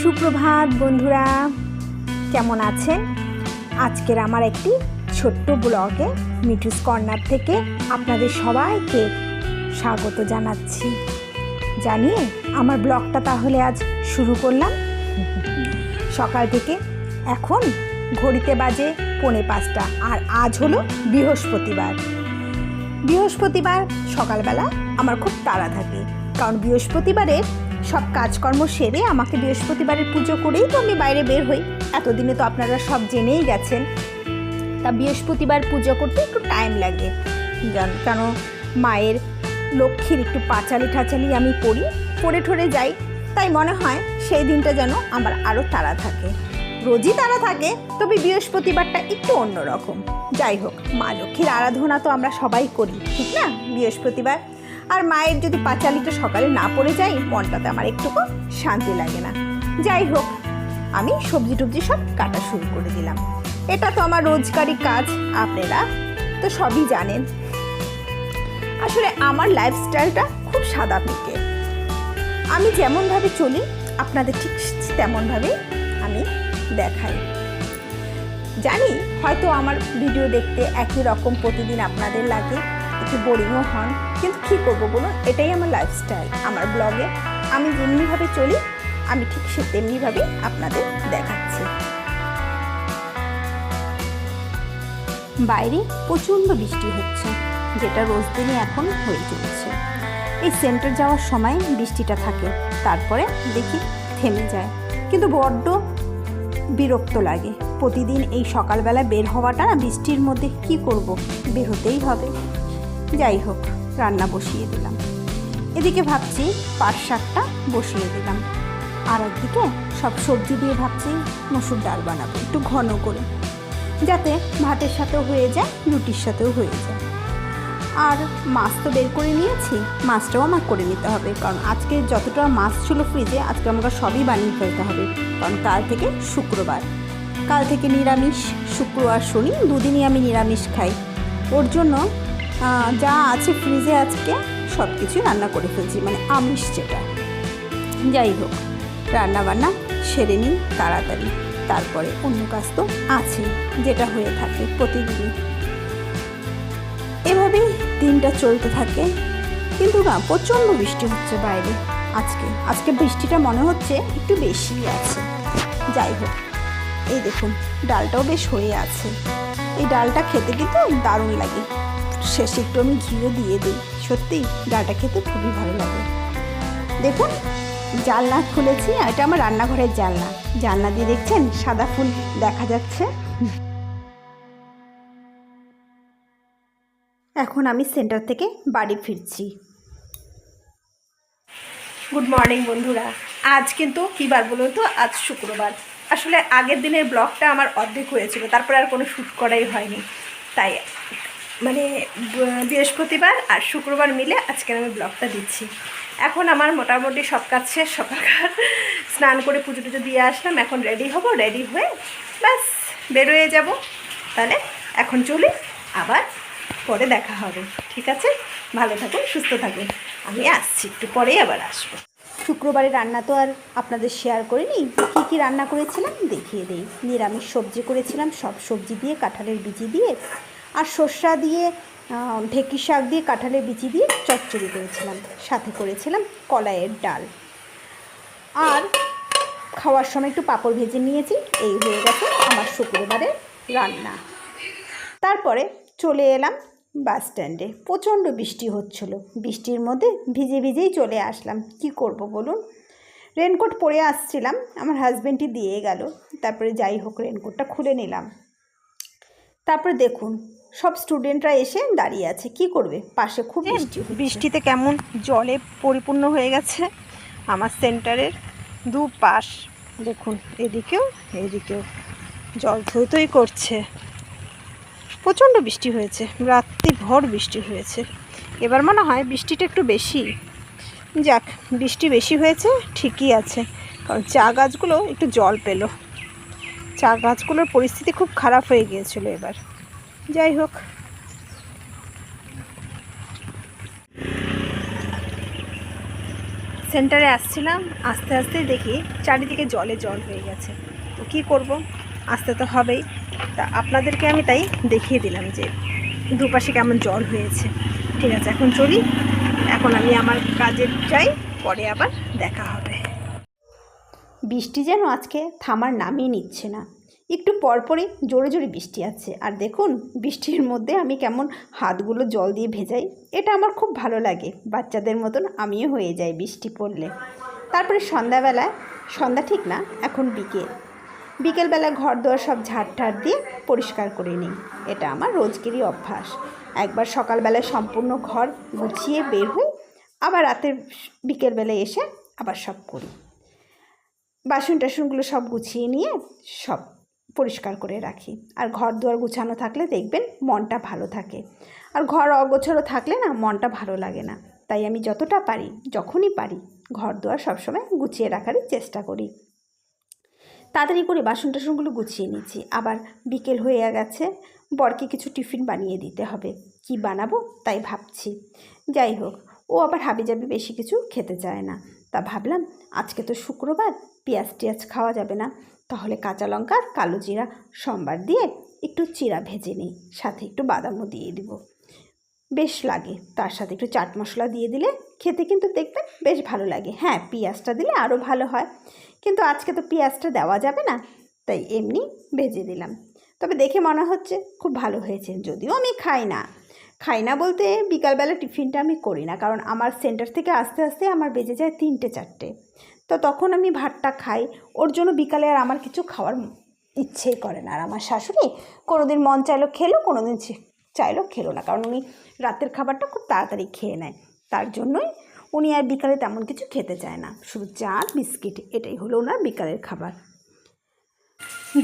সুপ্রভাত বন্ধুরা, কেমন আছেন? আজকের আমার একটি ছোট্ট ব্লগে মিঠুস কর্নার থেকে আপনাদের সবাইকে স্বাগত জানাচ্ছি। জানিয়ে আমার ব্লগটা তাহলে আজ শুরু করলাম। সকাল থেকে এখন ঘড়িতে বাজে 4:45 আর আজ হলো বৃহস্পতিবার সকালবেলা আমার খুব তাড়া থাকে, কারণ বৃহস্পতিবারের সব কাজকর্ম সেরে আমাকে বৃহস্পতিবারের পুজো করেই তো আমি বাইরে বের হই। এতদিনে তো আপনারা সব জেনেই গেছেন। তা বৃহস্পতিবার পুজো করতে একটু টাইম লাগে, কেন মায়ের লক্ষ্মীর একটু পাঁচালি আমি পড়ে ঠরে যাই। তাই মনে হয় সেই দিনটা যেন আমার আরও তাড়া থাকে। রোজই তাড়া থাকে, তবে বৃহস্পতিবারটা একটু অন্যরকম। যাই হোক, মা লক্ষ্মীর আরাধনা তো আমরা সবাই করি, ঠিক না? বৃহস্পতিবার আর মায়ের যদি পাঁচালিটা সকালে না পড়ে যাই, মনটাতে আমার একটুকু শান্তি লাগে না। যাই হোক, আমি সবজি টবজি সব কাটা শুরু করে দিলাম। এটা তো আমার রোজগারি কাজ, আপনারা তো সবই জানেন। আসলে আমার লাইফস্টাইলটা খুব সাদা পেটে। আমি যেমনভাবে চলি আপনাদের ঠিক তেমনভাবেই আমি দেখাই। জানি হয়তো আমার ভিডিও দেখতে একই রকম প্রতিদিন আপনাদের লাগে, একটু বোরিংও হন, কিন্তু কী করবো বলুন, এটাই আমার লাইফস্টাইল। আমার ব্লগে আমি যেমনিভাবে চলি, আমি ঠিক সে তেমনিভাবেই আপনাদের দেখাচ্ছি। বাইরে প্রচণ্ড বৃষ্টি হচ্ছে, যেটা রোজ দিনই এখন হয়ে চলেছে। এই সেন্টার যাওয়ার সময় বৃষ্টিটা থাকে, তারপরে দেখি থেমে যায়, কিন্তু বড্ড বিরক্ত লাগে। প্রতিদিন এই সকালবেলা বের হওয়াটা না, বৃষ্টির মধ্যে কি করব, বের হতেই হবে। যাই হোক, রান্না বসিয়ে দিলাম। এদিকে ভাবছি পাট শাকটা বসিয়ে দিলাম, আর একদিকে সব সবজি দিয়ে ভাবছি মসুর ডাল বানাবো একটু ঘন করে, যাতে ভাতের সাথেও হয়ে যায়, রুটির সাথেও হয়ে যায়। আর মাছ তো বের করে নিয়েছি, মাছটাও আমার করে নিতে হবে, কারণ আজকে যতটা মাছ ছিল ফ্রিজে, আজকে আমাকে সবই বানিয়ে ফেলতে হবে। কারণ কাল থেকে শুক্রবার, কাল থেকে নিরামিষ, শুক্র আর শনি দুদিনই আমি নিরামিষ খাই। ওর জন্য যা আছে ফ্রিজে আজকে সব কিছু রান্না করে ফেলছি, মানে আমিষ যেটা। যাই হোক, রান্না বান্না সেরে নিই তাড়াতাড়ি, তারপরে অন্য কাজ তো আছে যেটা হয়ে থাকে প্রতিদিনই। এভাবেই দিনটা চলতে থাকে। কিন্তু না, প্রচণ্ড বৃষ্টি হচ্ছে বাইরে আজকে বৃষ্টিটা মনে হচ্ছে একটু বেশিই আছে। যাই হোক, এই দেখুন ডালটাও বেশ হয়ে আছে। এই ডালটা খেতে কিন্তু দারুণ লাগে, শেষে একটু আমি ঘিও দিয়ে দিই। সত্যি ডালটা খেতে খুবই ভালো লাগে। দেখুন জানলা খুলেছি, এটা আমার রান্নাঘরের জানলা দিয়ে দেখছেন সাদা ফুল দেখা যাচ্ছে। এখন আমি সেন্টার থেকে বাড়ি ফিরছি। গুড মর্নিং বন্ধুরা। আজ কিন্তু কী বার বলুন তো, আজ শুক্রবার। আসলে আগের দিনের ব্লগটা আমার অর্ধেক হয়েছিল, তারপরে আর কোনো শ্যুট করাই হয়নি। তাই মানে বৃহস্পতিবার আর শুক্রবার মিলে আজকে আমি ব্লগটা দিচ্ছি। এখন আমার মোটামুটি সব কাজ শেষ, সকালকার স্নান করে পুজো টুজো দিয়ে আসলাম। এখন রেডি হব, রেডি হয়ে ব্যাস বেরোয়ে যাব। তাহলে এখন চলি, আবার পরে দেখা হবে, ঠিক আছে? ভালো থাকুন, সুস্থ থাকুন। আমি আসছি, একটু পরেই আবার আসবো। শুক্রবারে রান্না তো আর আপনাদের শেয়ার করিনি, কী রান্না করেছিলাম দেখিয়ে দিই। নিরামিষ সবজি করেছিলাম, সব সবজি দিয়ে, কাঁঠালের বিচি দিয়ে আর সর্ষা দিয়ে, ঢেঁকি শাক দিয়ে, কাঁঠালের বিচি দিয়ে চচ্চড়ি করেছিলাম। সাথে করেছিলাম কলাইয়ের ডাল, আর খাওয়ার সময় একটু পাঁপড় ভেজে নিয়েছি। এই হয়ে গেছে আমার শুক্রবারের রান্না। তারপরে চলে এলাম বাস স্ট্যান্ডে। প্রচণ্ড বৃষ্টি হচ্ছিল, বৃষ্টির মধ্যে ভিজেই চলে আসলাম। কি করব বলুন, রেনকোট পরে আসছিলাম, আমার হাজব্যান্ডই দিয়ে গেল। তারপরে যাই হোক, রেনকোটটা খুলে নিলাম। তারপরে দেখুন সব স্টুডেন্টরা এসে দাঁড়িয়ে আছে, কি করবে, পাশে খুব বৃষ্টিতে কেমন জলে পরিপূর্ণ হয়ে গেছে আমার সেন্টারের দুপাশ। দেখুন এদিকেও জল থই করছে। প্রচণ্ড বৃষ্টি হয়েছে, রাত্রি ভর বৃষ্টি হয়েছে। এবার মনে হয় বৃষ্টিটা একটু বেশি। যাক, বৃষ্টি বেশি হয়েছে ঠিকই আছে, কারণ চা গাছগুলো একটু জল পেল। চা গাছগুলোর পরিস্থিতি খুব খারাপ হয়ে গিয়েছিল এবার। যাই হোক, সেন্টারে আসছিলাম, আস্তে আস্তে দেখি চারিদিকে জলে জল হয়ে গেছে। তো কী করব, আসতে তো হবেই। তা আপনাদেরকে আমি তাই দেখিয়ে দিলাম যে দুপাশে কেমন জল হয়েছে। ঠিক আছে, এখন চলি, এখন আমি আমার কাজে যাই, পরে আবার দেখা হবে। বৃষ্টি যেন আজকে থামার নামই নিচ্ছে না, একটু পরপরই জোরে জোরে বৃষ্টি আছে। আর দেখুন বৃষ্টির মধ্যে আমি কেমন হাতগুলো জল দিয়ে ভেজাই, এটা আমার খুব ভালো লাগে। বাচ্চাদের মতন আমিও হয়ে যাই বৃষ্টি পড়লে। তারপরে সন্ধ্যাবেলায়, সন্ধ্যা ঠিক না, এখন বিকেলবেলা ঘর দুয়ার সব ঝাড় দিয়ে পরিষ্কার করে নিই। এটা আমার রোজকেরই অভ্যাস। একবার সকালবেলায় সম্পূর্ণ ঘর গুছিয়ে বের হই, আবার রাতের বিকেলবেলায় এসে আবার সব করি। বাসন টাসনগুলো সব গুছিয়ে নিয়ে সব পরিষ্কার করে রাখি। আর ঘর দুয়ার গুছানো থাকলে দেখবেন মনটা ভালো থাকে, আর ঘর অগোছালো থাকলে না মনটা ভালো লাগে না। তাই আমি যতটা পারি, যখনই পারি, ঘর দুয়ার সবসময় গুছিয়ে রাখারই চেষ্টা করি। তাড়াতাড়ি করে বাসন টাসনগুলো গুছিয়ে নিচ্ছি। আবার বিকেল হয়ে গেছে, বরকে কিছু টিফিন বানিয়ে দিতে হবে। কি বানাবো তাই ভাবছি। যাই হোক, ও আবার হাবিজাবি বেশি কিছু খেতে চায় না। তা ভাবলাম আজকে তো শুক্রবার, পেঁয়াজ টিয়াজ খাওয়া যাবে না, তাহলে কাঁচা লঙ্কা আর কালো জিরা সম্বার দিয়ে একটু চিরা ভেজে নিই, সাথে একটু বাদামও দিয়ে দিব, বেশ লাগে। তার সাথে একটু চাট মশলা দিয়ে দিলে খেতে কিন্তু দেখবেন বেশ ভালো লাগে। হ্যাঁ, পেঁয়াজটা দিলে আরও ভালো হয়, কিন্তু আজকে তো পেঁয়াজটা দেওয়া যাবে না, তাই এমনি ভেজে দিলাম। তবে দেখে মনে হচ্ছে খুব ভালো হয়েছে। যদিও আমি খাই না বলতে বিকালবেলা টিফিনটা আমি করি না, কারণ আমার সেন্টার থেকে আস্তে আস্তে আমার বেজে যায় 3টে 4টে। তো তখন আমি ভাতটা খাই, ওর জন্য বিকালে আর আমার কিছু খাওয়ার ইচ্ছেই করে না। আর আমার শাশুড়ি কোনো দিন মন চাইলো খেলো, কোনো দিন চাইলো খেলো না, কারণ উনি রাতের খাবারটা খুব তাড়াতাড়ি খেয়ে নেয়। তার জন্যই উনি আর বিকালে তেমন কিছু খেতে চায় না, শুধু চা বিস্কিট, এটাই হলো ওনার বিকালের খাবার।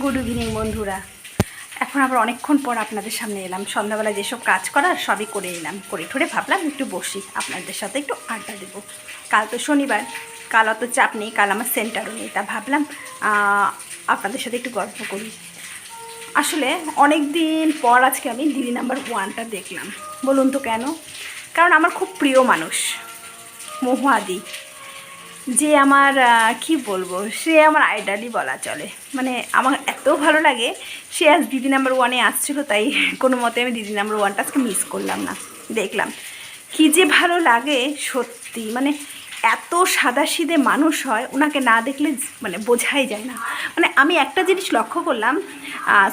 গুড ইভিনিং বন্ধুরা, এখন আবার অনেকক্ষণ পর আপনাদের সামনে এলাম। সন্ধ্যাবেলা যেসব কাজ করার সবই করে নিলাম, করে ঠরে ভাবলাম একটু বসি, আপনাদের সাথে একটু আড্ডা দেবো। কাল তো শনিবার, কাল অত চাপ নেই, কাল আমার সেন্টারও নেই, তা ভাবলাম আপনাদের সাথে একটু গল্প করি। আসলে অনেক দিন পর আজকে আমি দিদি নাম্বার 1টা দেখলাম। বলুন তো কেন? কারণ আমার খুব প্রিয় মানুষ মহুয়াদি, যে আমার কি বলবো, সে আমার আইডলই বলা চলে। মানে আমার এত ভালো লাগে, সে আজ দিদি নাম্বার 1-এ আসছিলো, তাই কোনো মতে আমি দিদি নাম্বার 1টা আজকে মিস করলাম না। দেখলাম কী যে ভালো লাগে সত্যি, মানে এত সাদাসিধে মানুষ হয়, ওনাকে না দেখলে মানে বোঝাই যায় না। মানে আমি একটা জিনিস লক্ষ্য করলাম,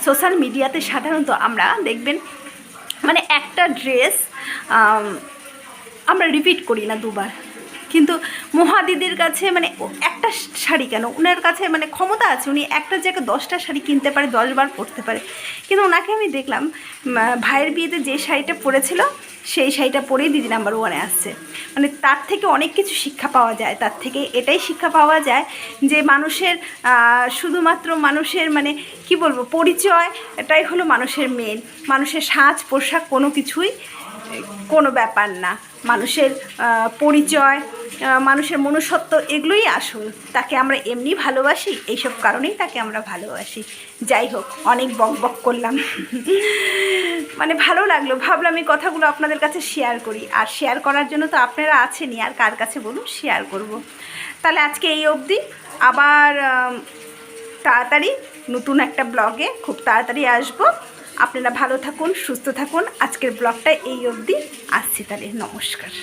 সোশ্যাল মিডিয়াতে সাধারণত আমরা দেখবেন মানে একটা ড্রেস আমরা রিপিট করি না দুবার, কিন্তু মহাদিদির কাছে মানে একটা শাড়ি কেন, ওনার কাছে মানে ক্ষমতা আছে, উনি একটা জায়গায় 10টা শাড়ি কিনতে পারে, 10 বার পরতে পারে। কিন্তু ওনাকে আমি দেখলাম ভাইয়ের বিয়েতে যে শাড়িটা পরেছিল সেই শাড়িটা পরেই দিদি নাম্বার 1-এ আসছে। মানে তার থেকে অনেক কিছু শিক্ষা পাওয়া যায়, তার থেকে এটাই শিক্ষা পাওয়া যায় যে মানুষের শুধুমাত্র মানুষের মানে কি বলবো পরিচয়, এটাই হলো মানুষের মেন। মানুষের সাজ পোশাক কোনো কিছুই কোনো ব্যাপার না, মানুষের পরিচয়, মানুষের মনুষ্যত্ব, এগুলোই আসল। তাকে আমরা এমনি ভালোবাসি, এইসব কারণেই তাকে আমরা ভালোবাসি। যাই হোক, অনেক বক করলাম, মানে ভালো লাগলো, ভাবলাম এই কথাগুলো আপনাদের কাছে শেয়ার করি। আর শেয়ার করার জন্য তো আপনারা আছেনই, আর কার কাছে বলুন শেয়ার করব। তাহলে আজকে এই অবধি, আবার তাড়াতাড়ি নতুন একটা ব্লগে খুব তাড়াতাড়ি আসবো। আপনারা ভালো থাকুন, সুস্থ থাকুন। আজকের ব্লগটা এই অবধি, আসছি তাহলে, নমস্কার।